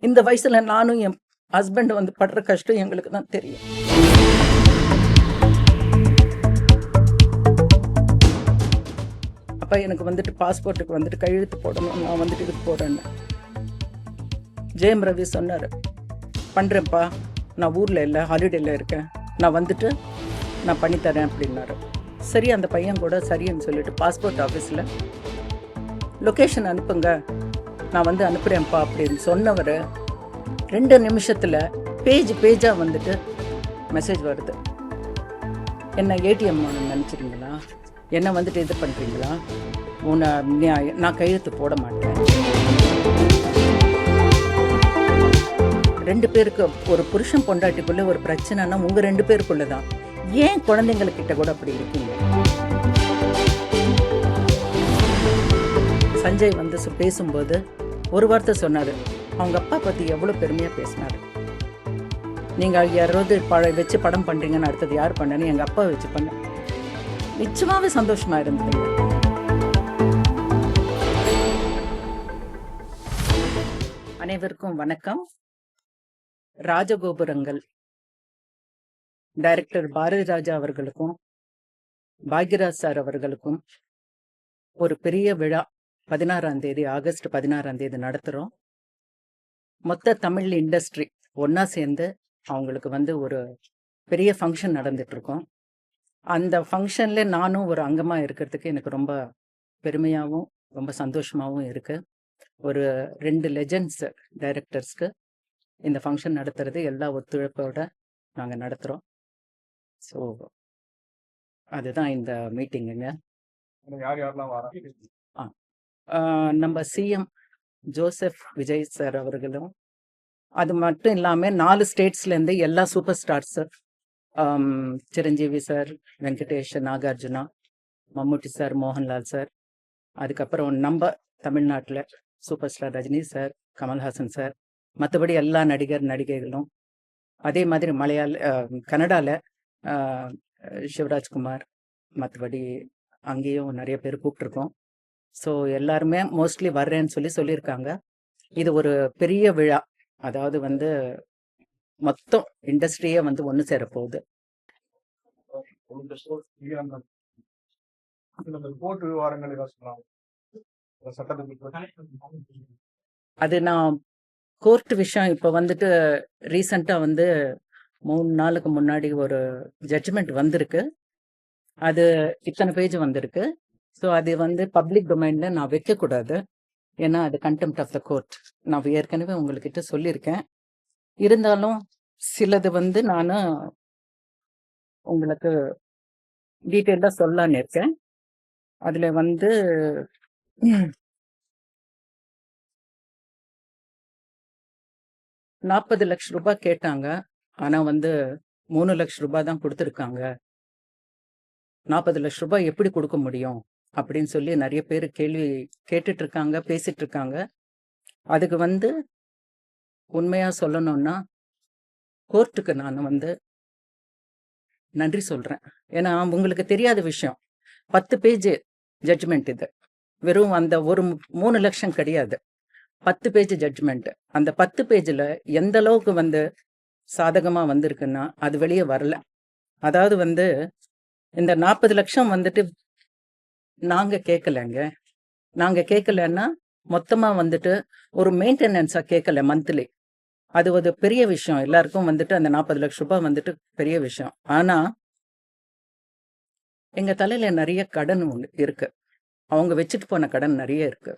இந்த வயசுல நானும் என் ஹஸ்பண்ட் வந்து படுற கஷ்டம் எங்களுக்கு தான் தெரியும். அப்ப எனக்கு வந்துட்டு பாஸ்போர்ட்டுக்கு வந்துட்டு கையெழுத்து போடணும், நான் வந்துட்டு இதுக்கு போறேன்னு. ஜெயம் ரவி சொன்னாரு, பண்றேன்ப்பா, நான் ஊர்ல இல்லை, ஹாலிடேல இருக்கேன், நான் வந்துட்டு நான் பண்ணித்தரேன் அப்படின்னாரு. சரி, அந்த பையன் கூட சரின்னு சொல்லிட்டு பாஸ்போர்ட் ஆஃபீஸில் லொக்கேஷன் அனுப்புங்க, நான் வந்து அனுப்புகிறேன்ப்பா அப்படின்னு சொன்னவர் 2 நிமிஷத்தில் பேஜாக வந்துட்டு மெசேஜ் வருது. என்ன ஏடிஎம் நினச்சிருங்களா, என்ன வந்துட்டு இது பண்ணுறீங்களா, நான் கையெழுத்து போட மாட்டேன். 2 பேருக்கு, ஒரு புருஷன் பொண்டாட்டிக்குள்ளே ஒரு பிரச்சனைனா உங்கள் 2 பேருக்குள்ளே தான். ஏன் குழந்தைங்கக்கிட்ட கூட அப்படி இருக்கீங்க? சஞ்சய் வந்து பேசும்போது ஒரு வார்த்தை சொன்னார், அவங்க அப்பா பற்றி எவ்வளோ பெருமையாக பேசினார். நீங்கள் யாராவது வச்சு படம் பண்ணுறீங்கன்னு அடுத்தது யார் பண்ணேன்னு எங்கள் அப்பா வச்சு பண்ண நிச்சயமாகவே சந்தோஷமாக இருந்தது. அனைவருக்கும் வணக்கம். ராஜகோபுரங்கள் டைரக்டர் பாரதி ராஜா அவர்களுக்கும் பாக்யராஜ் சார் அவர்களுக்கும் ஒரு பெரிய விழா 16ஆம் தேதி, ஆகஸ்ட் 16ஆம் தேதி நடத்துகிறோம். மொத்த தமிழ் இண்டஸ்ட்ரி ஒன்றா சேர்ந்து அவங்களுக்கு வந்து ஒரு பெரிய ஃபங்க்ஷன் நடந்துட்டுருக்கோம். அந்த ஃபங்க்ஷனில் நானும் ஒரு அங்கமாக இருக்கிறதுக்கு எனக்கு ரொம்ப பெருமையாகவும் ரொம்ப சந்தோஷமாகவும் இருக்குது. ஒரு 2 லெஜண்ட்ஸ் டைரக்டர்ஸ்க்கு இந்த ஃபங்க்ஷன் நடத்துறது எல்லா ஒத்துழைப்போட நாங்கள் நடத்துகிறோம். ஸோ அதுதான் இந்த மீட்டிங்குங்க. நம்ம சிஎம் ஜோசப் விஜய் சார் அவர்களும், அது மட்டும் இல்லாமல் 4 ஸ்டேட்ஸ்லேருந்து எல்லா super stars, Chiranjeevi sir, Venkatesh, Nagarjuna, Mammootty sir, Mohanlal sir, அதுக்கப்புறம் நம்ம தமிழ்நாட்டில் super star Rajini sir, Kamal Haasan sir, மற்றபடி எல்லா நடிகைகளும், அதே மாதிரி கன்னடாவில் சிவராஜ்குமார், மற்றபடி அங்கேயும் நிறைய பேர் கூப்பிட்ருக்கோம். ஸோ எல்லாருமே மோஸ்ட்லி வர்றேன்னு சொல்லியிருக்காங்க. இது ஒரு பெரிய விழா, அதாவது வந்து மொத்தம் இண்டஸ்ட்ரியே வந்து ஒன்று சேரப்போகுது. அது நான் கோர்ட் விஷயம் இப்போ வந்துட்டு ரீசண்டாக வந்து 3 நாளுக்கு முன்னாடி ஒரு ஜட்ஜ்மெண்ட் வந்திருக்கு. அது இத்தனை பேஜ் வந்திருக்கு. ஸோ அது வந்து பப்ளிக் டொமைனில் நான் வைக்கக்கூடாது, ஏன்னா அது கண்டெம்ட் ஆஃப் த கோர்ட். நான் ஏற்கனவே உங்கள்கிட்ட சொல்லியிருக்கேன். இருந்தாலும் சிலது வந்து நான் உங்களுக்கு டீட்டெயிலாக சொல்லலான்னு இருக்கேன். அதில் வந்து 40 லட்சம் ரூபாய் கேட்டாங்க, ஆனால் வந்து 3 லட்சம் ரூபாய் தான் கொடுத்துருக்காங்க. 40 லட்சம் ரூபாய் எப்படி கொடுக்க முடியும் அப்படின்னு சொல்லி நிறைய பேர் கேள்வி கேட்டுட்டு இருக்காங்க, பேசிட்டு இருக்காங்க. அதுக்கு வந்து உண்மையா சொல்லணும்னா கோர்ட்டுக்கு நான் வந்து நன்றி சொல்றேன். ஏன்னா உங்களுக்கு தெரியாத விஷயம், 10 பேஜ் ஜட்ஜ்மெண்ட். இது வெறும் அந்த ஒரு 3 லட்சம் கிடையாது, 10 பேஜ் ஜட்ஜ்மெண்ட். அந்த 10 பேஜில் எந்த அளவுக்கு வந்து சாதகமாக வந்திருக்குன்னா அது வெளியே வரல. அதாவது வந்து இந்த 40 லட்சம் வந்துட்டு நாங்கள் கேட்கலைங்க. நாங்கள் கேட்கலன்னா மொத்தமாக வந்துட்டு ஒரு மெயின்டெனன்ஸாக கேட்கல மந்த்லி. அது ஒரு பெரிய விஷயம், எல்லாருக்கும் வந்துட்டு அந்த 40 லட்சம் ரூபாய் வந்துட்டு பெரிய விஷயம். ஆனால் எங்கள் தலையில் நிறைய கடன் இருக்கு, அவங்க வச்சுட்டு போன கடன் நிறைய இருக்கு.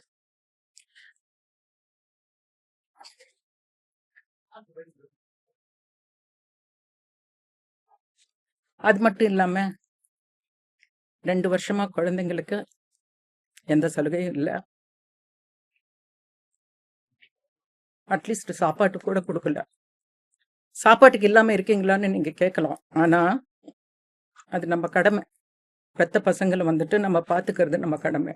அது மட்டும் இல்லாமல் 2 வருஷமா குழந்தைங்களுக்கு எந்த சலுகையும் இல்லை. அட்லீஸ்ட் சாப்பாட்டு கூட கொடுக்கல. சாப்பாட்டுக்கு இல்லாமல் இருக்கீங்களான்னு நீங்கள் கேட்கலாம், ஆனால் அது நம்ம கடமை. பெத்த பசங்களை வந்துட்டு நம்ம பார்த்துக்கிறது நம்ம கடமை.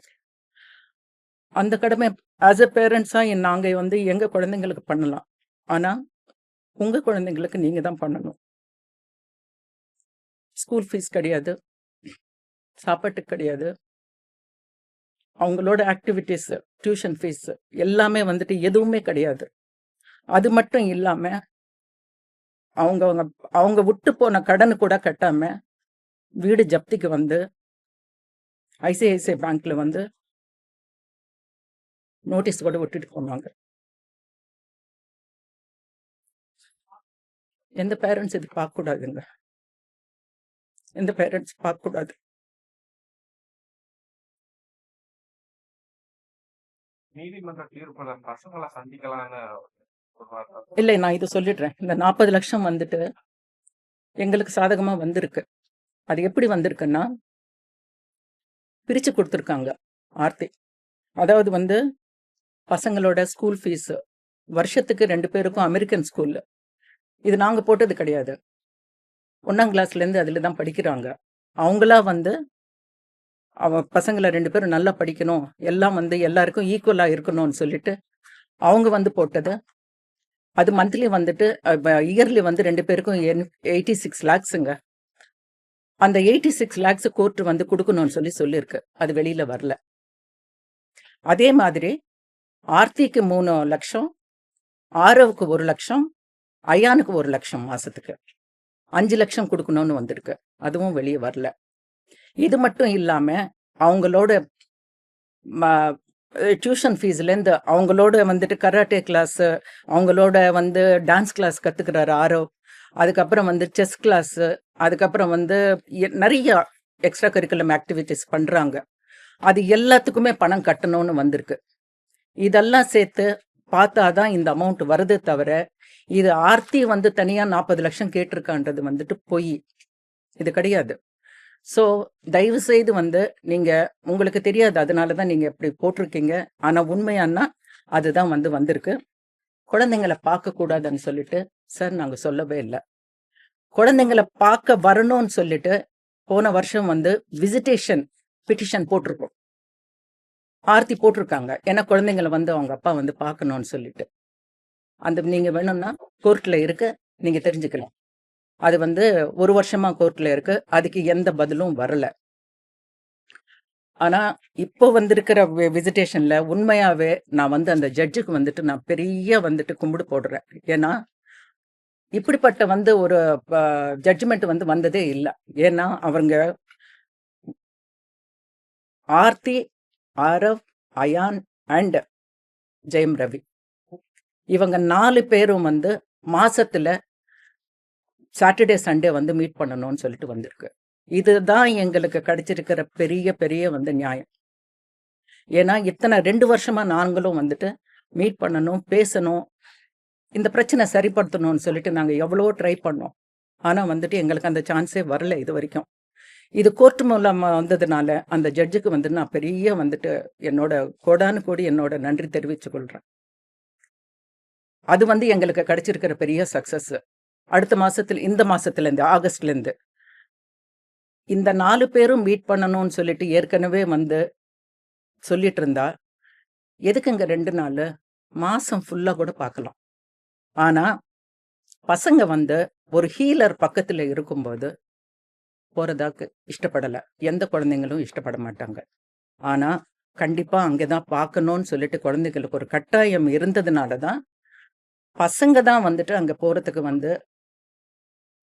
அந்த கடமை ஆஸ் எ பேரண்ட்ஸாக நாங்கள் வந்து எங்கள் குழந்தைங்களுக்கு பண்ணலாம், ஆனால் உங்கள் குழந்தைங்களுக்கு நீங்கள் தான் பண்ணணும். ஸ்கூல் ஃபீஸ் கிடையாது, சாப்பாட்டுக்கு கிடையாது, அவங்களோட ஆக்டிவிட்டீஸ், டியூஷன் ஃபீஸ் எல்லாமே வந்துட்டு எதுவுமே கிடையாது. அது மட்டும் இல்லாம, அவங்க அவங்க அவங்க விட்டு போன கடனு கூட கட்டாம, வீடு ஜப்திக்கு வந்து ஐசிஐசிஐ பேங்க்ல வந்து நோட்டீஸ் கூட விட்டுட்டு போனாங்க. எந்த பேரண்ட்ஸ் இது பார்க்கக்கூடாதுங்க. எந்த பேரண்ட்ஸ் பார்க்கக்கூடாது. நீதிமன்ற தீர்ப்புல பசங்கள சந்திக்கலான்னு ஒரு வார்த்தை. இல்லை, நான் இது சொல்லிடுறேன். இந்த 40 லட்சம் வந்துட்டு எங்களுக்கு சாதகமா வந்திருக்கு. அது எப்படி வந்திருக்குன்னா, பிரிச்சு கொடுத்துருக்காங்க ஆர்த்தி. அதாவது வந்து பசங்களோட ஸ்கூல் ஃபீஸ் வருஷத்துக்கு 2 பேருக்கும் அமெரிக்கன் ஸ்கூல்ல. இது நாங்க போட்டது கிடையாது. 1ஆம் கிளாஸ்லேருந்து அதில் தான் படிக்கிறாங்க. அவங்களா வந்து பசங்களை 2 பேரும் நல்லா படிக்கணும், எல்லாம் வந்து எல்லாருக்கும் ஈக்குவலா இருக்கணும்னு சொல்லிட்டு அவங்க வந்து போட்டது. அது மந்த்லி வந்துட்டு இயர்லி வந்து 2 பேருக்கும் 86 லேக்ஸுங்க. அந்த 86 லேக்ஸ் கோர்ட் வந்து கொடுக்கணும்னு சொல்லியிருக்கு. அது வெளியில வரல. அதே மாதிரி ஆர்த்திக்கு 3 லட்சம், ஆரவுக்கு 1 லட்சம், அயானுக்கு 1 லட்சம் மாசத்துக்கு 5 லட்சம் கொடுக்கணும்னு வந்திருக்கு. அதுவும் வெளியே வரல. இது மட்டும் இல்லாம அவங்களோட டியூஷன் ஃபீஸ்லேருந்து அவங்களோட வந்துட்டு கராட்டே கிளாஸ், அவங்களோட வந்து டான்ஸ் கிளாஸ் கற்றுக்கிறாரு ஆரவ், அதுக்கப்புறம் வந்து செஸ் கிளாஸு, அதுக்கப்புறம் வந்து நிறைய எக்ஸ்ட்ரா கரிக்குலம் ஆக்டிவிட்டிஸ் பண்ணுறாங்க. அது எல்லாத்துக்குமே பணம் கட்டணும்னு வந்திருக்கு. இதெல்லாம் சேர்த்து பார்த்தாதான் இந்த அமௌண்ட் வருது தவிர, இது ஆர்த்தி வந்து தனியாக 40 லட்சம் கேட்டிருக்கான்றது வந்துட்டு பொய். இது கிடையாது. ஸோ தயவு செய்து வந்து நீங்கள், உங்களுக்கு தெரியாது, அதனால தான் நீங்கள் இப்படி போட்டிருக்கீங்க. ஆனால் உண்மையானா அதுதான் வந்து வந்திருக்கு. குழந்தைங்களை பார்க்கக்கூடாதுன்னு சொல்லிட்டு சார் நாங்கள் சொல்லவே இல்லை. குழந்தைங்களை பார்க்க வரணும்னு சொல்லிட்டு போன வருஷம் வந்து விசிட்டேஷன் பிட்டிஷன் போட்டிருக்கோம். ஆர்த்தி போட்டிருக்காங்க. ஏன்னா குழந்தைங்களை வந்து அவங்க அப்பா வந்து பார்க்கணும்னு சொல்லிட்டு. அந்த நீங்கள் வேணும்னா கோர்ட்டில் இருக்கு, நீங்கள் தெரிஞ்சுக்கலாம். அது வந்து 1 வருஷமா கோர்ட்ல இருக்கு. அதுக்கு எந்த பதிலும் வரல. ஆனா இப்போ வந்திருக்கிற விசிட்டேஷன்ல உண்மையாவே நான் வந்து அந்த ஜட்ஜுக்கு வந்துட்டு நான் பெரிய வந்துட்டு கும்பிடு போடுறேன். ஏன்னா இப்படிப்பட்ட வந்து ஒரு ஜட்ஜ்மெண்ட் வந்து வந்ததே இல்லை. ஏன்னா அவங்க ஆர்த்தி, ஆரவ், அயான் அண்ட் ஜெயம் ரவி இவங்க 4 பேரும் வந்து மாசத்துல சாட்டர்டே சண்டே வந்து மீட் பண்ணணும்னு சொல்லிட்டு வந்திருக்கு. இதுதான் எங்களுக்கு கிடைச்சிருக்கிற பெரிய பெரிய வந்து நியாயம். ஏன்னா இத்தனை 2 வருஷமா நாங்களும் வந்துட்டு மீட் பண்ணணும், பேசணும், இந்த பிரச்சனை சரிப்படுத்தணும்னு சொல்லிட்டு நாங்கள் எவ்வளோ ட்ரை பண்ணோம். ஆனால் வந்துட்டு எங்களுக்கு அந்த சான்ஸே வரல இது வரைக்கும். இது கோர்ட் மூலமாக வந்ததுனால அந்த ஜட்ஜுக்கு வந்து நான் பெரிய வந்துட்டு என்னோட கோடானு கோடி என்னோட நன்றி தெரிவித்துக் கொள்கிறேன். அது வந்து எங்களுக்கு கிடைச்சிருக்கிற பெரிய சக்ஸஸ். அடுத்த மாசத்துல, இந்த மாசத்துலேருந்து ஆகஸ்ட்லேருந்து இந்த 4 பேரும் மீட் பண்ணணும்னு சொல்லிட்டு ஏற்கனவே வந்து சொல்லிட்டு இருந்தா, எதுக்குங்க 2 நாள், மாசம் ஃபுல்லா கூட பார்க்கலாம். ஆனா பசங்க வந்து ஒரு ஹீலர் பக்கத்துல இருக்கும்போது போறதாக்கு இஷ்டப்படல. எந்த குழந்தைங்களும் இஷ்டப்பட மாட்டாங்க. ஆனா கண்டிப்பா அங்கதான் பார்க்கணும்னு சொல்லிட்டு குழந்தைகளுக்கு ஒரு கட்டாயம் இருந்ததுனால தான் பசங்க தான் வந்துட்டு அங்க போறதுக்கு வந்து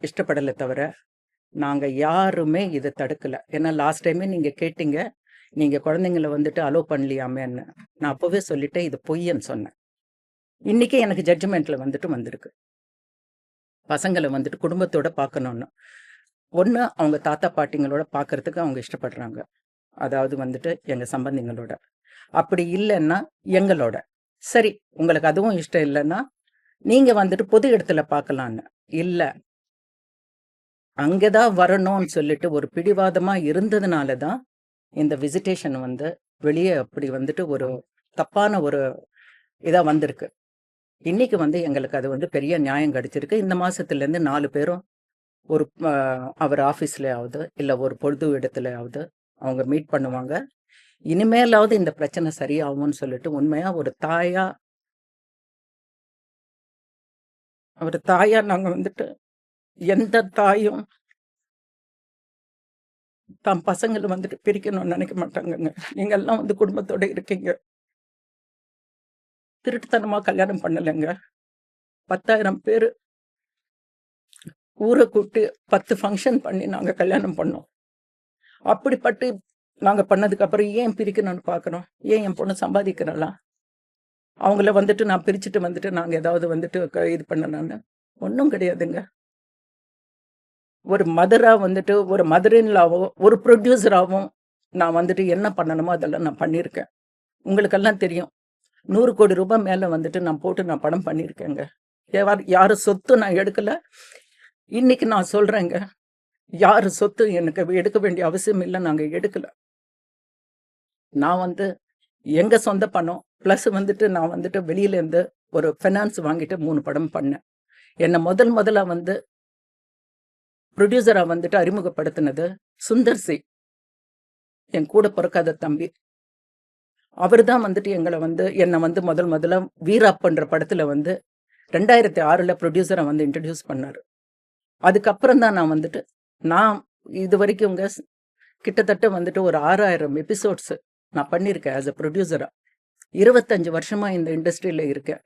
இஷ்டப்படலை தவிர நாங்க யாருமே இதை தடுக்கல. ஏன்னா லாஸ்ட் டைமே நீங்க கேட்டீங்க, நீங்க குழந்தைங்களை வந்துட்டு அலோவ் பண்ணலையாமேன்னு. நான் அப்பவே சொல்லிட்டேன் இது பொய்ன்னு சொன்னேன். இன்னைக்கு எனக்கு ஜட்ஜ்மெண்ட்ல வந்துட்டு வந்திருக்கு, பசங்களை வந்துட்டு குடும்பத்தோட பார்க்கணும்னு. ஒன்று அவங்க தாத்தா பாட்டிங்களோட பார்க்கறதுக்கு அவங்க இஷ்டப்படுறாங்க, அதாவது வந்துட்டு எங்க சம்பந்திங்களோட. அப்படி இல்லைன்னா எங்களோட. சரி, உங்களுக்கு அதுவும் இஷ்டம் இல்லைன்னா நீங்க வந்துட்டு பொது இடத்துல பார்க்கலான்னு. இல்லை, அங்கதான் வரணும்னு சொல்லிட்டு ஒரு பிடிவாதமா இருந்ததுனால தான் இந்த விசிட்டேஷன் வந்து வெளியே அப்படி வந்துட்டு ஒரு தப்பான ஒரு இதா வந்திருக்கு. இன்னைக்கு வந்து எங்களுக்கு அது வந்து பெரிய நியாயம் கிடைச்சிருக்கு. இந்த மாசத்துலேருந்து 4 பேரும் ஒரு அவர் ஆஃபீஸ்லயாவது இல்லை ஒரு பொது இடத்துலயாவது அவங்க மீட் பண்ணுவாங்க. இனிமேலாவது இந்த பிரச்சனை சரியாகும்னு சொல்லிட்டு உண்மையா ஒரு தாயா நாங்க வந்துட்டு, எந்த தாயும் தம் பசங்களை வந்துட்டு பிரிக்கணும்னு நினைக்க மாட்டாங்கங்க. நீங்க எல்லாம் வந்து குடும்பத்தோட இருக்கீங்க. திருட்டுத்தனமா கல்யாணம் பண்ணலைங்க. 10,000 பேரு ஊரை கூட்டி 10 ஃபங்க்ஷன் பண்ணி நாங்க கல்யாணம் பண்ணோம். அப்படிப்பட்டு நாங்க பண்ணதுக்கு அப்புறம் ஏன் பிரிக்கணும்னு பார்க்குறோம்? ஏன் என் பொண்ணு சம்பாதிக்கிறாளா? அவங்கள வந்துட்டு நான் பிரிச்சுட்டு வந்துட்டு நாங்க ஏதாவது வந்துட்டு இது பண்ணலான்னு ஒன்றும் கிடையாதுங்க. ஒரு மதரா வந்துட்டு ஒரு மதர் இன் லாவோ ஒரு ப்ரொடியூசராகவும் நான் வந்துட்டு என்ன பண்ணணுமோ அதெல்லாம் நான் பண்ணியிருக்கேன். உங்களுக்கெல்லாம் தெரியும். 100 கோடி ரூபாய் மேல வந்துட்டு நான் போட்டு நான் படம் பண்ணியிருக்கேங்க. யாரு சொத்து நான் எடுக்கல. இன்னைக்கு நான் சொல்றேங்க, யாரு சொத்து எனக்கு எடுக்க வேண்டிய அவசியம் இல்லை. நாங்க எடுக்கல. நான் வந்து எங்க சொந்த பணம் பிளஸ் வந்துட்டு நான் வந்துட்டு வெளியில இருந்து ஒரு ஃபைனான்ஸ் வாங்கிட்டு 3 படம் பண்ணேன். என்னை முதல்ல வந்து ப்ரொடியூசரா வந்துட்டு அறிமுகப்படுத்தினது சுந்தர் சி, என் கூட பிறக்காத தம்பி. அவர் தான் வந்துட்டு எங்களை வந்து என்னை வந்து முதல்ல வீராப்பன்ற படத்துல வந்து 2006ல் ப்ரொடியூசரை வந்து இன்ட்ரடியூஸ் பண்ணாரு. அதுக்கப்புறம் தான் நான் வந்துட்டு நான் இது வரைக்கும் கிட்டத்தட்ட வந்துட்டு ஒரு 6000 எபிசோட்ஸ் நான் பண்ணியிருக்கேன் ஆஸ் அ ப்ரொடியூசரா. 25 வருஷமா இந்த இண்டஸ்ட்ரியில இருக்கேன்.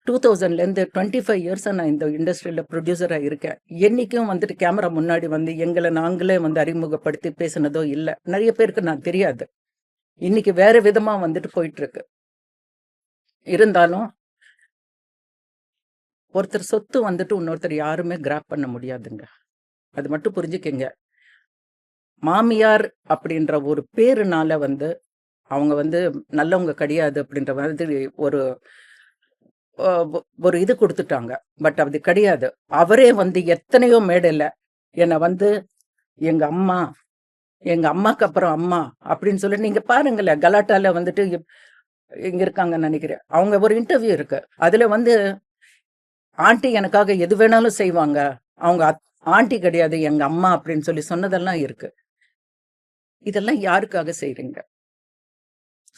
2000லேருந்து 25 இயர்ஸாக நான் இந்த இண்டஸ்ட்ரியில் ப்ரொடியூசராக இருக்கேன். என்றைக்கும் வந்துட்டு கேமரா முன்னாடி வந்து எங்களை நாங்களே வந்து அறிமுகப்படுத்தி பேசினதோ இல்லை. நிறைய பேருக்கு நான் தெரியாது. இன்னைக்கு வேற விதமாக வந்துட்டு போயிட்டுருக்கு. இருந்தாலும் ஒருத்தர் சொத்து வந்துட்டு இன்னொருத்தர் யாருமே கிராப் பண்ண முடியாதுங்க. அது மட்டும் புரிஞ்சுக்கங்க. மாமியார் அப்படின்ற ஒரு பேருனால வந்து அவங்க வந்து நல்லவங்க கிடையாது அப்படின்ற மாதிரி ஒரு ஒரு இது கொடுத்துட்டாங்க. பட் அது கிடையாது. அவரே வந்து எத்தனையோ மேடையில் என்னை வந்து எங்க அம்மா, எங்க அம்மாக்கு அப்புறம் அம்மா அப்படின்னு சொல்லி நீங்க பாருங்களேன். கலாட்டால வந்துட்டு இங்க இருக்காங்கன்னு நினைக்கிறேன். அவங்க ஒரு இன்டர்வியூ இருக்கு. அதுல வந்து ஆண்டி எனக்காக எது வேணாலும் செய்வாங்க, அவங்க ஆண்டி கிடையாது எங்க அம்மா அப்படின்னு சொல்லி சொன்னதெல்லாம் இருக்கு. இதெல்லாம் யாருக்காக செய்றீங்க?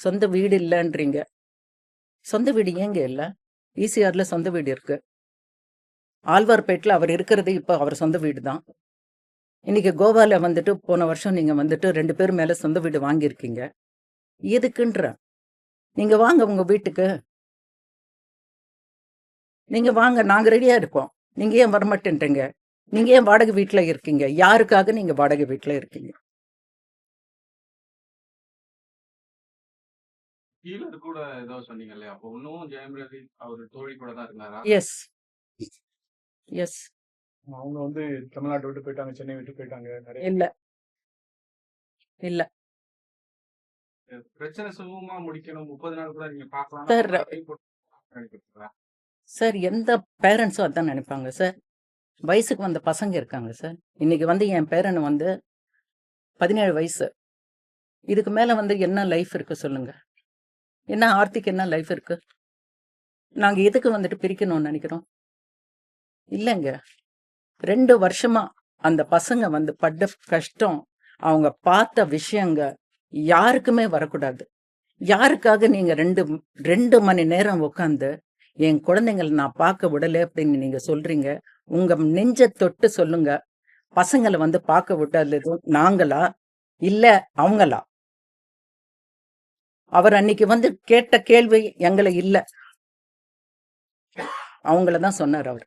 சொந்த வீடு இல்லைன்றீங்க. சொந்த வீடு ஏங்க இல்லை? ஈசிஆர்ல சொந்த வீடு இருக்கு. ஆழ்வார்பேட்டில் அவர் இருக்கிறது இப்போ அவர் சொந்த வீடு தான். இன்னைக்கு கோவால வந்துட்டு போன வருஷம் நீங்க வந்துட்டு 2 பேர் மேல சொந்த வீடு வாங்கியிருக்கீங்க. எதுக்குன்ற? நீங்க வாங்க உங்க வீட்டுக்கு. நீங்க வாங்க, நாங்க ரெடியா இருக்கோம். நீங்க ஏன் வரமாட்டேன்றீங்க? நீங்க ஏன் வாடகை வீட்டுல இருக்கீங்க? யாருக்காக நீங்க வாடகை வீட்டுல இருக்கீங்க? ஹீலர் கூட ஏதோ சொன்னீங்க இல்லையா? அப்போ இன்னும் ஜெயம் ரவி அவர் தோழி கூட தான் இருந்தாரா? Yes yes. அவங்க வந்து தமிழ்நாட்டை விட்டு போயிட்டாங்க, சென்னை விட்டு போயிட்டாங்க. நிறைய இல்ல இல்ல பிரச்சனை சுமூகமா முடிக்கணும். 30 நாள் கூட நீங்க பார்க்கலாம். சார். சார், எந்த பேரண்ட்ஸும் அதான் நினைப்பாங்க சார். வயசுக்கு வந்த பசங்க இருக்காங்க சார். இன்னைக்கு வந்து என் பேரன் வந்து 17 வயசு. இதுக்கு மேல வந்து என்ன லைஃப் இருக்கு சொல்லுங்க? என்ன ஆர்த்திக்கு என்ன லைஃப் இருக்கு? நாங்க எதுக்கு வந்துட்டு பிரிக்கணும்னு நினைக்கிறோம்? இல்லைங்க. 2 வருஷமா அந்த பசங்க வந்து பட்ட கஷ்டம், அவங்க பார்த்த விஷயங்க யாருக்குமே வரக்கூடாது. யாருக்காக நீங்க 2 மணி நேரம் உட்காந்து என் குழந்தைங்களை நான் பார்க்க விடலை அப்படின்னு நீங்க சொல்றீங்க? உங்க நெஞ்ச தொட்டு சொல்லுங்க. பசங்களை வந்து பார்க்க விட்டது நாங்களா இல்ல அவங்களா? அவர் அன்னைக்கு வந்து கேட்ட கேள்வி எங்களை இல்ல, அவங்களதான் சொன்னார். அவர்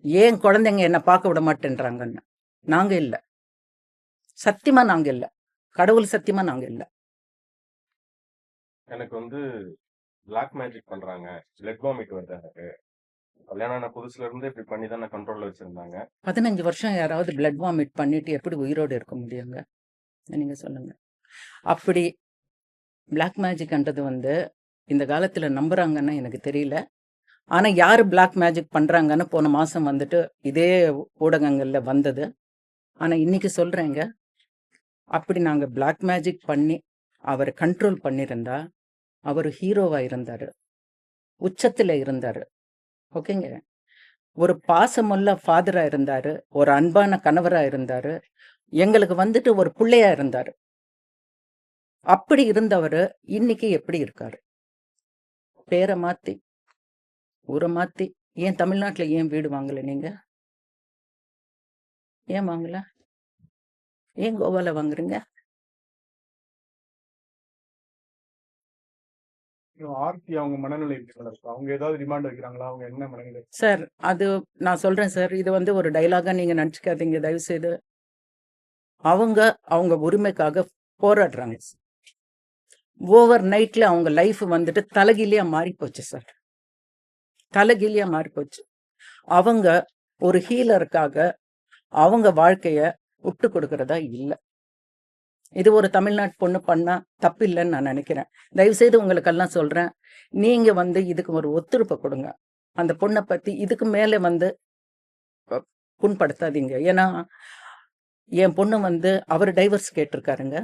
ஏன் குழந்தைங்க என்ன பார்க்க விட மாட்டேன்றாங்கன்னு. நாங்க இல்ல, சத்தியமா நாங்க இல்ல, கடவுள் சத்தியமா நாங்க இல்ல. எனக்கு வந்து பிளாக் மேஜிக் பண்றாங்க, பிளட் வாமிட் வருது. எனக்கு கல்யாணம் ஆன புதுசுல இருந்து இப்படி பண்ணி தான் நான் கண்ட்ரோல்ல வச்சிருந்தாங்க. 15 வருஷம் யாராவது பிளட் வாமிட் பண்ணிட்டு எப்படி உயிரோடு இருக்க முடியுங்க? நீங்க சொல்லுங்க. அப்படி பிளாக் மேஜிக்ன்றது வந்து இந்த காலத்துல நம்புறாங்கன்னு எனக்கு தெரியல. ஆனா யாரு பிளாக் மேஜிக் பண்றாங்கன்னு போன மாசம் வந்துட்டு இதே ஊடகங்கள்ல வந்தது. ஆனா இன்னைக்கு சொல்றேங்க, அப்படி நாங்க பிளாக் மேஜிக் பண்ணி அவரை கண்ட்ரோல் பண்ணியிருந்தா அவர் ஹீரோவா இருந்தாரு, உச்சத்துல இருந்தாரு. ஓகேங்க. ஒரு பாசமுள்ள ஃபாதரா இருந்தாரு, ஒரு அன்பான கணவரா இருந்தாரு, எங்களுக்கு வந்துட்டு ஒரு பிள்ளையா இருந்தாரு. அப்படி இருந்தவர் இன்னைக்கு எப்படி இருக்காரு? பேரை மாத்தி, ஊரை மாத்தி. ஏன் தமிழ்நாட்டுல ஏன் வீடு வாங்கல நீங்க? ஏன் வாங்கல? ஏன் கோவால வாங்குறீங்க? ஆர்த்தி அவங்க மனநிலை எப்படி மேடம் இருக்கு? அவங்க ஏதாவது டிமாண்ட் வைக்கிறாங்களா? அவங்க என்ன மனநிலை? சார் அது நான் சொல்றேன் சார், இது வந்து ஒரு டைலாகா நீங்க நினச்சிக்காதீங்க தயவு செய்து. அவங்க அவங்க உரிமைக்காக போராடுறாங்க. ஓவர் நைட்ல அவங்க லைஃப் வந்துட்டு தலைகீழியா மாறி போச்சு சார். தலைகீழியா மாறி போச்சு. அவங்க ஒரு ஹீலருக்காக அவங்க வாழ்க்கைய விட்டு கொடுக்கறதா இல்ல. இது ஒரு தமிழ்நாட்டு பொண்ணு பண்ணா தப்பு இல்லைன்னு நான் நினைக்கிறேன். தயவு செய்து உங்களுக்கெல்லாம் சொல்றேன், நீங்க வந்து இதுக்கு ஒரு ஒத்துழைப்பு கொடுங்க. அந்த பொண்ணை பத்தி இதுக்கு மேல வந்து புண்படுத்தாதீங்க. ஏன்னா என் பொண்ணு வந்து அவர் டைவர்ஸ் கேட்டிருக்காருங்க.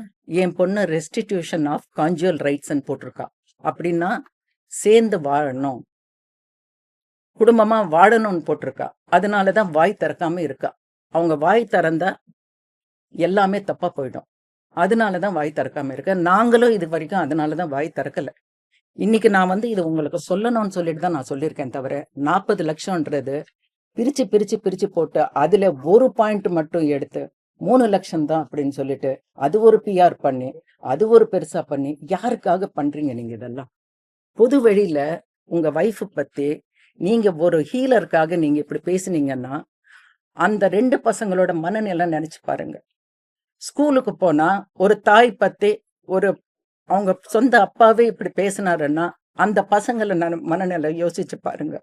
என் பொண்ணு ரெஸ்டிடியூஷன் ஆஃப் கான்ஜுவல் ரைட்ஸ்ன்னு போட்டிருக்கா. அப்படின்னா சேர்ந்து வாழணும், குடும்பமா வாழணும்னு போட்டிருக்கா. அதனாலதான் வாய் திறக்காம இருக்கா. அவங்க வாய் திறந்தா எல்லாமே தப்பா போயிடும். அதனாலதான் வாய் திறக்காம இருக்க. நாங்களும் இது வரைக்கும் அதனாலதான் வாய் திறக்கல. இன்னைக்கு நான் வந்து இது உங்களுக்கு சொல்லணும்னு சொல்லிட்டு தான் நான் சொல்லியிருக்கேன் தவிர 40 லட்சம்ன்றது பிரிச்சு பிரிச்சு பிரிச்சு போட்டு அதுல ஒரு பாயிண்ட் மட்டும் எடுத்து 3 லட்சம் தான் அப்படின்னு சொல்லிட்டு அது ஒரு பிஆர் பண்ணி அது ஒரு பெருசா பண்ணி யாருக்காக பண்றீங்க நீங்க இதெல்லாம்? பொது வெளியில உங்க வைஃப் பத்தி நீங்க ஒரு ஹீலருக்காக நீங்க இப்படி பேசுனீங்கன்னா அந்த 2 பசங்களோட மனநிலை நினைச்சு பாருங்க. ஸ்கூலுக்கு போனா ஒரு தாய் பத்தி ஒரு அவங்க சொந்த அப்பாவே இப்படி பேசினாருன்னா அந்த பசங்களை மனநிலை யோசிச்சு பாருங்க.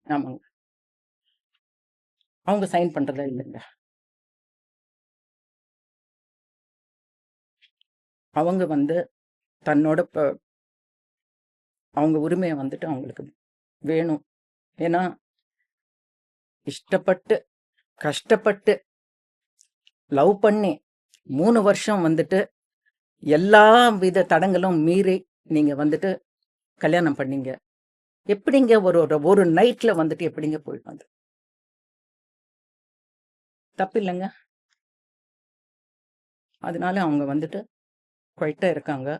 ஆமாங்க, அவங்க சைன் பண்றதா இல்லைங்க. அவங்க வந்து தன்னோட அவங்க உரிமையை வந்துட்டு அவங்களுக்கு வேணும். ஏன்னா இஷ்டப்பட்டு கஷ்டப்பட்டு லவ் பண்ணி 3 வருஷம் வந்துட்டு எல்லா வித தடங்களும் மீறி நீங்க வந்துட்டு கல்யாணம் பண்ணீங்க. எப்படிங்க ஒரு நைட்ல வந்துட்டு எப்படிங்க போயிடும்? அது தப்பு இல்லைங்க. அதனால அவங்க வந்துட்டு குவைட்டா இருக்காங்க.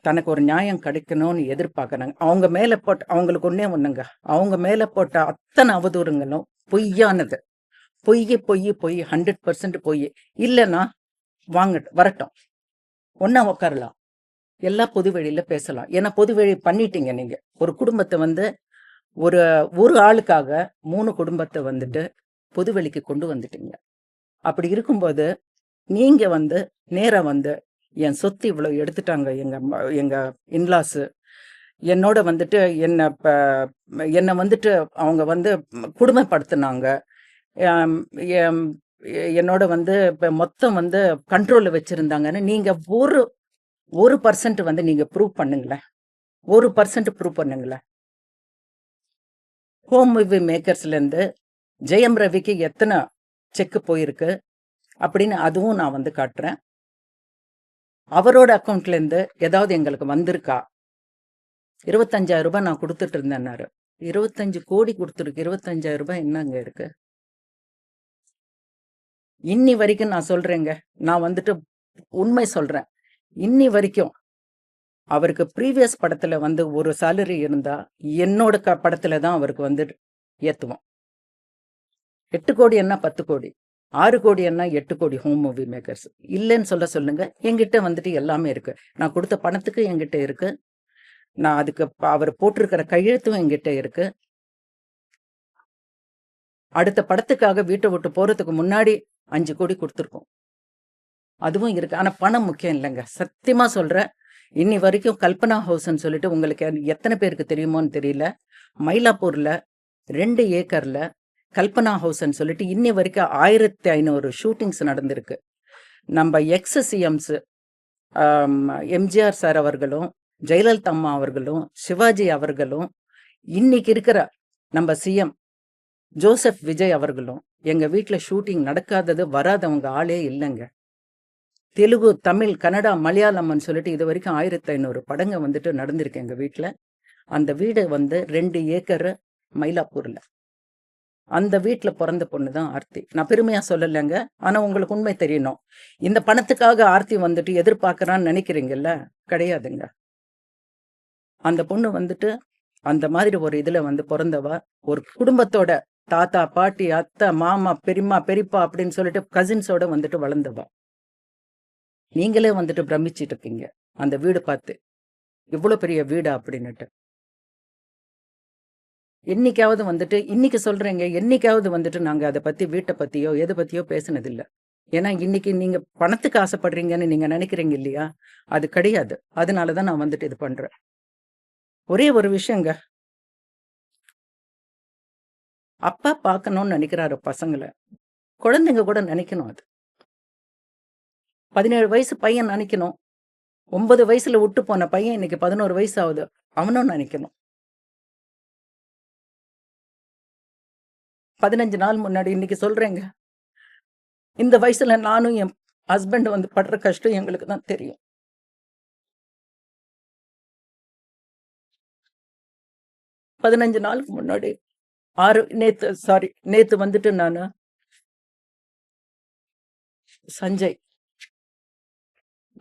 தனக்கு ஒரு நியாயம் கிடைக்கணும்னு எதிர்பார்க்கறாங்க. அவங்க மேல போட்ட அவங்களுக்கு ஒன்னே ஒண்ணுங்க, அவங்க மேல போட்ட அத்தனை அவதூறுங்களும் பொய்யானது. பொய் பொய் பொய் 100% பொய். இல்லைன்னா வரட்டும், ஒன்னா உட்காரலாம், எல்லா பொது வழியில பேசலாம். ஏன்னா பொது வழி பண்ணிட்டீங்க நீங்க. ஒரு குடும்பத்தை வந்து ஒரு ஆளுக்காக 3 குடும்பத்தை வந்துட்டு பொது வெளிக்கு கொண்டு வந்துட்டீங்க. அப்படி இருக்கும்போது நீங்க வந்து நேரா வந்து என் சொத்து இவ்வளவு எடுத்துட்டாங்க எங்க இன்லாஸ், என்னோட வந்துட்டு என்னை வந்துட்டு அவங்க வந்து கொடுமைப்படுத்தினாங்க, என்னோட வந்து மொத்தம் வந்து கண்ட்ரோல்ல வச்சிருந்தாங்கன்னு நீங்க ஒரு பர்சன்ட் வந்து நீங்க ப்ரூவ் பண்ணுங்களேன். 1% ப்ரூவ் பண்ணுங்களேன். ஹோம் மூவி மேக்கர்ஸ்ல இருந்து ஜெயம் ரவிக்கு எத்தனை செக் போயிருக்கு அப்படின்னு அதுவும் நான் வந்து காட்டுறேன். அவரோட அக்கௌண்ட்ல இருந்து ஏதாவது எங்களுக்கு வந்திருக்கா? 25,000 ரூபாய் நான் கொடுத்துட்டு இருந்தேன்னாரு. 25 கோடி கொடுத்துருக்கு. 25,000 ரூபாய் என்னங்க இருக்கு? இன்னி வரைக்கும் நான் சொல்றேங்க, நான் வந்துட்டு உண்மை சொல்றேன். இன்னி வரைக்கும் அவருக்கு ப்ரீவியஸ் படத்துல வந்து ஒரு சேலரி இருந்தா என்னோட படத்துல தான் அவருக்கு வந்து ஏத்துவோம். 8 கோடி என்ன 10 கோடி, 6 கோடி என்ன 8 கோடி ஹோம் மூவி மேக்கர்ஸ் இல்லைன்னு சொல்லுங்க. என்கிட்ட வந்துட்டு எல்லாமே இருக்கு. நான் கொடுத்த பணத்துக்கு என்கிட்ட இருக்கு. நான் அதுக்கு அவர் போட்டிருக்கிற கையெழுத்தும் என்கிட்ட இருக்கு. அடுத்த படத்துக்காக வீட்டை விட்டு போறதுக்கு முன்னாடி 5 கோடி கொடுத்துருக்கோம். அதுவும் இருக்கு. ஆனா பணம் முக்கியம் இல்லைங்க, சத்தியமா சொல்றேன். இன்னி வரைக்கும் கல்பனா ஹவுஸ்ன்னு சொல்லிட்டு உங்களுக்கு எத்தனை பேருக்கு தெரியுமோன்னு தெரியல, மயிலாப்பூர்ல 2 ஏக்கர்ல கல்பனா ஹவுஸ்ன்னு சொல்லிட்டு இன்னி வரைக்கும் 1500 ஷூட்டிங்ஸ் நடந்திருக்கு. நம்ம எக்ஸ் சிஎம்ஸ் எம்ஜிஆர் சார் அவர்களும், ஜெயலலிதா அம்மா அவர்களும், சிவாஜி அவர்களும், இன்னைக்கு இருக்கிற நம்ம சிஎம் ஜோசப் விஜய் அவர்களும் எங்க வீட்டுல ஷூட்டிங் நடக்காதது வராதவங்க ஆளே இல்லைங்க. தெலுங்கு, தமிழ், கன்னடா, மலையாளம்னு சொல்லிட்டு இது வரைக்கும் 1500 படங்க வந்துட்டு நடந்திருக்கு எங்க வீட்டுல. அந்த வீடு வந்து 2 ஏக்கர் மயிலாப்பூர்ல. அந்த வீட்டுல பிறந்த பொண்ணு தான் ஆர்த்தி. நான் பெருமையா சொல்லலைங்க, ஆனா உங்களுக்கு உண்மை தெரியணும். இந்த பணத்துக்காக ஆர்த்தி வந்துட்டு எதிர்பார்க்கறான்னு நினைக்கிறீங்கல்ல, கிடையாதுங்க. அந்த பொண்ணு வந்துட்டு அந்த மாதிரி ஒரு இதுல வந்து பிறந்தவ, ஒரு குடும்பத்தோட தாத்தா பாட்டி அத்தை மாமா பெரியம்மா பெரியப்பா அப்படின்னு சொல்லிட்டு கசின்ஸோட வந்துட்டு வளர்ந்தவா. நீங்களே வந்துட்டு பிரமிச்சிட்டு இருக்கீங்க அந்த வீடு பார்த்து, இவ்வளவு பெரிய வீடா அப்படின்னுட்டு. என்னைக்காவது வந்துட்டு இன்னைக்கு சொல்றேங்க, என்னைக்காவது வந்துட்டு நாங்க அதை பத்தி வீட்டை பத்தியோ எதை பத்தியோ பேசினது இல்ல. ஏன்னா இன்னைக்கு நீங்க பணத்துக்கு ஆசைப்படுறீங்கன்னு நீங்க நினைக்கிறீங்க இல்லையா, அது கிடையாது. அதனாலதான் நான் வந்துட்டு இது பண்றேன். ஒரே ஒரு விஷயங்க, அப்பா பார்க்கணும்னு நினைக்கிறாரு பசங்களை, குழந்தைங்க கூட நினைக்கணும். அது 17 வயசு பையன் நினைக்கணும். 9 வயசுல விட்டு போன பையன் இன்னைக்கு 11 வயசு ஆகுது, அவனும் நினைக்கணும். 15 நாள் முன்னாடி இன்னைக்கு சொல்றேங்க, இந்த வயசுல நானும் என் ஹஸ்பண்ட் வந்து படுற கஷ்டம் எங்களுக்கு தான் தெரியும். பதினஞ்சு நாளுக்கு முன்னாடி நேத்து வந்துட்டு நான் சஞ்சய்,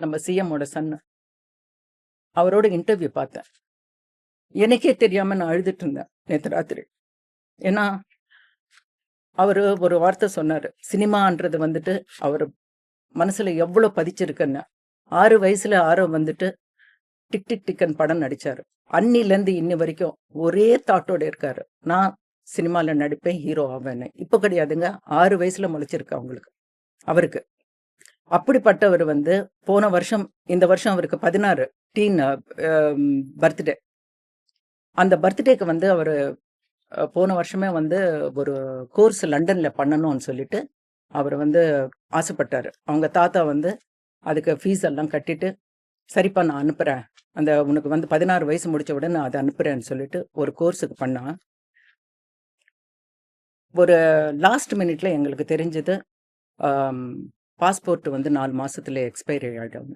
நம்ம சிஎம்மோட சன்னு, அவரோட இன்டர்வியூ பார்த்தேன். எனக்கே தெரியாம நான் அழுதுட்டு இருந்தேன் நேத்து ராத்திரி. ஏன்னா அவரு ஒரு வார்த்தை சொன்னாரு, சினிமான்றது வந்துட்டு அவர் மனசுல எவ்வளவு பதிச்சிருக்குன்னு. 6 வயசுல வந்துட்டு டிக் டிக் டிக்கன் படம் நடிச்சாரு. அன்னிலேருந்து இன்னி வரைக்கும் ஒரே தாட்டோட இருக்காரு, நான் சினிமால நடிப்பேன், ஹீரோ ஆவேன்னு. இப்போ கிடையாதுங்க, 6 வயசுல முளைச்சிருக்கு அவருக்கு. அப்படிப்பட்டவர் வந்து போன வருஷம், இந்த வருஷம் அவருக்கு 16 டீன் பர்த்டே. அந்த பர்த்டேக்கு வந்து அவர் போன வருஷமே வந்து ஒரு கோர்ஸ் லண்டன்ல பண்ணணும்னு சொல்லிட்டு அவர் வந்து ஆசைப்பட்டாரு. அவங்க தாத்தா வந்து அதுக்கு ஃபீஸ் எல்லாம் கட்டிட்டு, சரிப்பா நான் அனுப்புறேன், அந்த உனக்கு வந்து 16 வயசு முடிச்ச உடனே நான் அதை அனுப்புறேன்னு சொல்லிட்டு ஒரு கோர்ஸுக்கு பண்ணா. ஒரு லாஸ்ட் மினிட்ல எங்களுக்கு தெரிஞ்சது பாஸ்போர்ட் வந்து 4 மாசத்துல எக்ஸ்பைரி ஆகிடும்.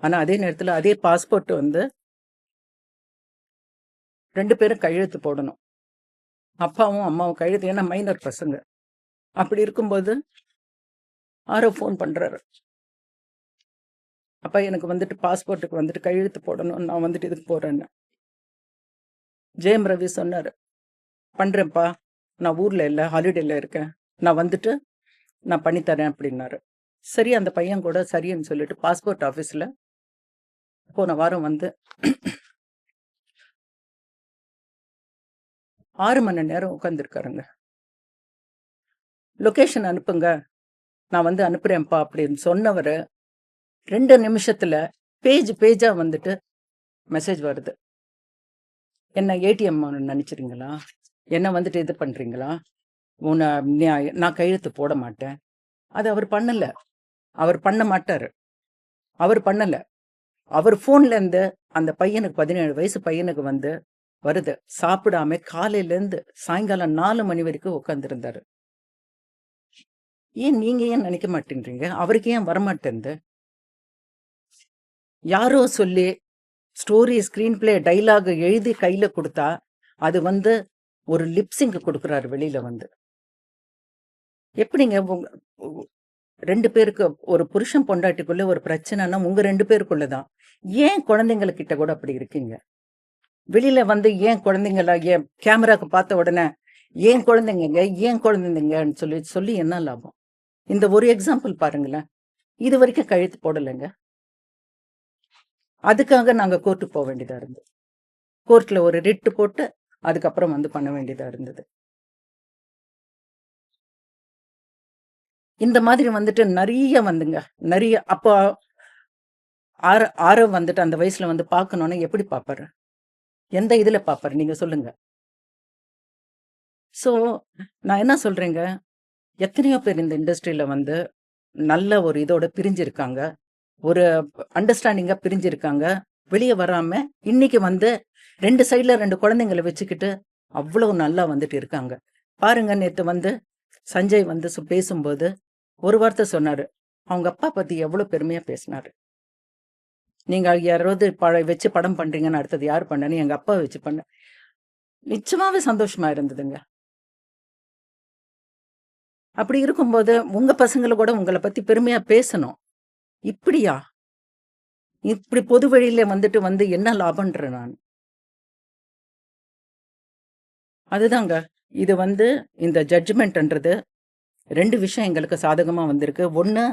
ஆனா அதே நேரத்துல அதே பாஸ்போர்ட் வந்து 2 பேரும் கையெழுத்து போடணும், அப்பாவும் அம்மாவும் கையெழுத்து. ஏன்னா மைனர் பசங்க. அப்படி இருக்கும்போது ஆரோ ஃபோன் பண்றாரு, அப்பா எனக்கு வந்துட்டு பாஸ்போர்ட்டுக்கு வந்துட்டு கையெழுத்து போடணும், நான் வந்துட்டு இதுக்கு போறேன்னு. ஜெயம் ரவி சொன்னாரு, பண்றேன்ப்பா, நான் ஊர்ல இல்லை, ஹாலிடேல இருக்கேன், நான் வந்துட்டு நான் பண்ணித்தரேன் அப்படின்னாரு. சரி, அந்த பையன் கூட சரின்னு சொல்லிட்டு பாஸ்போர்ட் ஆஃபீஸில் போன வாரம் வந்து 6 மணி நேரம் உட்காந்துருக்காருங்க. லொக்கேஷன் அனுப்புங்க, நான் வந்து அனுப்புறேன்ப்பா அப்படின்னு சொன்னவர் 2 நிமிஷத்துல பேஜா வந்துட்டு மெசேஜ் வருது. என்ன ஏடிஎம் நினைச்சிருங்களா, என்ன வந்துட்டு இது பண்றீங்களா, நான் கையெழுத்து போட மாட்டேன். அது அவர் பண்ணல, அவர் பண்ண மாட்டாரு, அவர் பண்ணல. அவர் போன்ல இருந்து அந்த பையனுக்கு 17 வயசு பையனுக்கு வந்து வருது. சாப்பிடாம காலையில இருந்து சாயங்காலம் 4 மணி வரைக்கும் உட்காந்துருந்தாரு. ஏன் நீங்க ஏன் நினைக்க மாட்டேன்றீங்க, அவருக்கு ஏன் வரமாட்டேங்குது? யாரோ சொல்லி ஸ்டோரி, ஸ்கிரீன் பிளே, டைலாக் எழுதி கையில கொடுத்தா அது வந்து ஒரு லிப்சிங் கொடுக்குறாரு வெளியில வந்து. எப்படிங்க 2 பேருக்கு, ஒரு புருஷன் பொண்டாட்டிக்குள்ள ஒரு பிரச்சனைனா உங்க 2 பேருக்குள்ளதான். ஏன் குழந்தைங்கக்கிட்ட கூட அப்படி இருக்கீங்க? வெளியில வந்து ஏன் குழந்தைங்களா, ஏன் கேமராக்கு பார்த்த உடனே ஏன் குழந்தைங்கன்னு சொல்லி என்ன லாபம்? இந்த ஒரு எக்ஸாம்பிள் பாருங்களேன். இது வரைக்கும் கழுத்து போடலைங்க. அதுக்காக நாங்க கோர்ட்டுக்கு போக வேண்டியதா இருந்தது. கோர்ட்ல ஒரு ரிட்டு போட்டு அதுக்கப்புறம் வந்து பண்ண வேண்டியதா இருந்தது. இந்த மாதிரி வந்துட்டு நிறைய அப்போ ஆரோ வந்துட்டு அந்த வயசுல வந்து பார்க்கணும்னா எப்படி பார்ப்பாரு, எந்த இதுல பார்ப்பாரு நீங்க சொல்லுங்க. ஸோ நான் என்ன சொல்றேங்க, எத்தனையோ பேர் இந்த இண்டஸ்ட்ரியில வந்து நல்ல ஒரு இதோட பிரிஞ்சிருக்காங்க, ஒரு அண்டர்ஸ்டாண்டிங்கா பிரிஞ்சிருக்காங்க. வெளியே வராம இன்னைக்கு வந்து 2 சைட்ல 2 குழந்தைங்களை வச்சுக்கிட்டு அவ்வளவு நல்லா வந்துட்டு இருக்காங்க. பாருங்க, நேத்து வந்து சஞ்சய் வந்து பேசும்போது ஒரு வார்த்தை சொன்னாரு, அவங்க அப்பா பத்தி எவ்வளவு பெருமையா பேசினாரு. நீங்க யாராவது வச்சு படம் பண்றீங்கன்னு அடுத்தது யார் பண்ணனு, எங்க அப்பா வச்சு பண்ண. நிச்சயமாவே சந்தோஷமா இருந்ததுங்க. அப்படி இருக்கும்போது உங்க பசங்களை கூட உங்களை பத்தி பெருமையா பேசணும். இப்படி பொது வழியில வந்துட்டு வந்து என்ன லாபம்ன்ற நான். அதுதாங்க இது வந்து இந்த ஜட்ஜ்மெண்ட்ன்றது 2 விஷயம் எங்களுக்கு சாதகமா வந்திருக்கு. ஒண்ணு,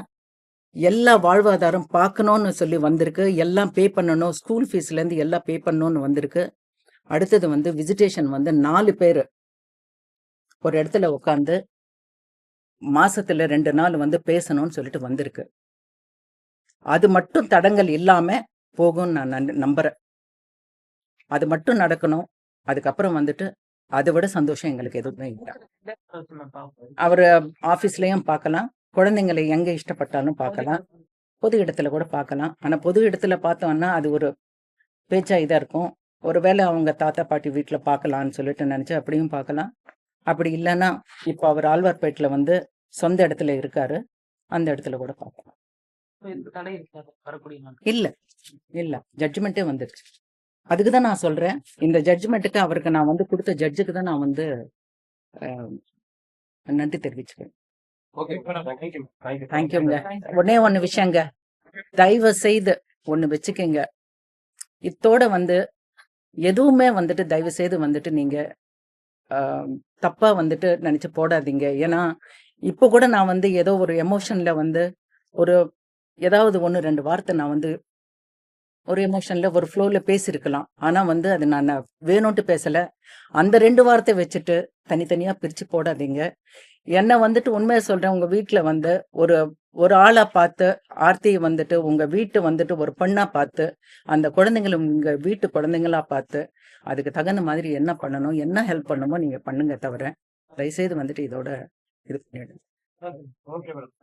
எல்லா வாழ்வாதாரம் பார்க்கணும்னு சொல்லி வந்திருக்கு. எல்லாம் பே பண்ணணும். ஸ்கூல் ஃபீஸ்லேருந்து எல்லாம் பே பண்ணணும்னு வந்திருக்கு. அடுத்தது வந்து விசிட்டேஷன் வந்து 4 பேரு ஒரு இடத்துல உட்காந்து மாசத்துல 2 நாள் வந்து பேசணும்னு சொல்லிட்டு வந்திருக்கு. அது மட்டும் தடங்கல் இல்லாம போகும்னு நான் நம்புறேன். அது மட்டும் நடக்கணும். அதுக்கப்புறம் வந்துட்டு அதை விட சந்தோஷம் எங்களுக்கு எதுவுமே இல்லை. அவர் ஆஃபீஸ்லயும் பார்க்கலாம், குழந்தைங்களை எங்க இஷ்டப்பட்டாலும் பார்க்கலாம், பொது இடத்துல கூட பார்க்கலாம். ஆனா பொது இடத்துல பார்த்தோம்னா அது ஒரு பேச்சா இதா இருக்கும். ஒருவேளை அவங்க தாத்தா பாட்டி வீட்டுல பார்க்கலாம்னு சொல்லிட்டு நினைச்சு அப்படியும் பார்க்கலாம். அப்படி இல்லைன்னா இப்போ அவர் ஆழ்வார்பேட்டில் வந்து சொந்த இடத்துல இருக்காரு, அந்த இடத்துல கூட பார்க்கலாம். இல்ல இல்ல ஜட்ஜ்மெண்ட்டே வந்துருச்சு. அதுக்கு தான் நான் சொல்றேன், இந்த ஜட்ஜ்மெண்ட்டுக்கு அவருக்கு நான் வந்து கொடுத்த ஜட்ஜுக்கு தான் நான் வந்து நன்றி தெரிவிச்சுக்கிறேன். ஓகே தேங்க்யூங்க. ஒண்ணு விஷயங்க, தயவு செய்து ஒண்ணு வச்சுக்கோங்க, இத்தோட வந்து எதுவுமே வந்துட்டு தயவு செய்து வந்துட்டு நீங்க தப்பா வந்துட்டு நினைச்சு போடாதீங்க. ஏன்னா இப்போ கூட நான் வந்து ஏதோ ஒரு எமோஷன்ல வந்து ஒரு ஏதாவது 1-2 வார்த்தை நான் வந்து ஒரு எமோஷன்ல ஒரு ஃப்ளோல பேசியிருக்கலாம். ஆனா வந்து அது நான் வேணும்ட்டு பேசல. அந்த 2 வார்த்தை வச்சுட்டு தனித்தனியா பிரிச்சு போடாதீங்க. என்ன வந்துட்டு உண்மையை சொல்றேன், உங்க வீட்டுல வந்து ஒரு ஒரு ஆளா பார்த்து ஆர்த்தியை வந்துட்டு உங்க வீட்டு வந்துட்டு ஒரு பெண்ணா பார்த்து அந்த குழந்தைங்களை உங்க வீட்டு குழந்தைங்களா பார்த்து அதுக்கு தகுந்த மாதிரி என்ன பண்ணணும், என்ன ஹெல்ப் பண்ணணுமோ நீங்க பண்ணுங்க. தவிர தயவுசெய்து வந்துட்டு இதோட இது பண்ணிடுங்க. Okay madam.